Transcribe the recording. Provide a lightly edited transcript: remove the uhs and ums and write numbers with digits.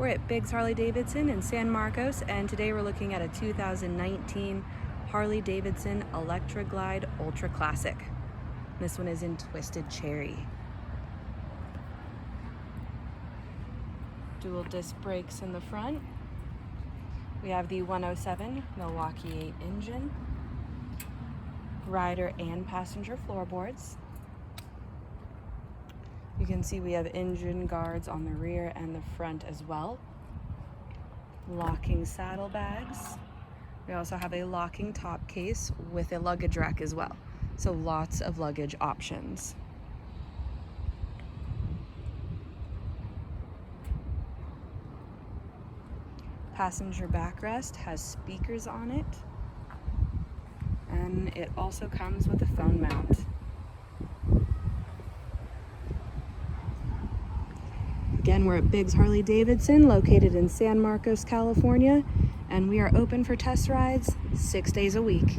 We're at Biggs Harley Davidson in San Marcos, and today we're looking at a 2019 Harley Davidson Electra Glide Ultra Classic. This one is in Twisted Cherry. Dual disc brakes in the front. We have the 107 Milwaukee 8 engine, rider and passenger floorboards. You can see we have engine guards on the rear and the front as well. Locking saddlebags. We also have a locking top case with a luggage rack as well. So lots of luggage options. Passenger backrest has speakers on it. And it also comes with a phone mount. Again, we're at Biggs Harley Davidson, located in San Marcos, California, and we are open for test rides 6 days a week.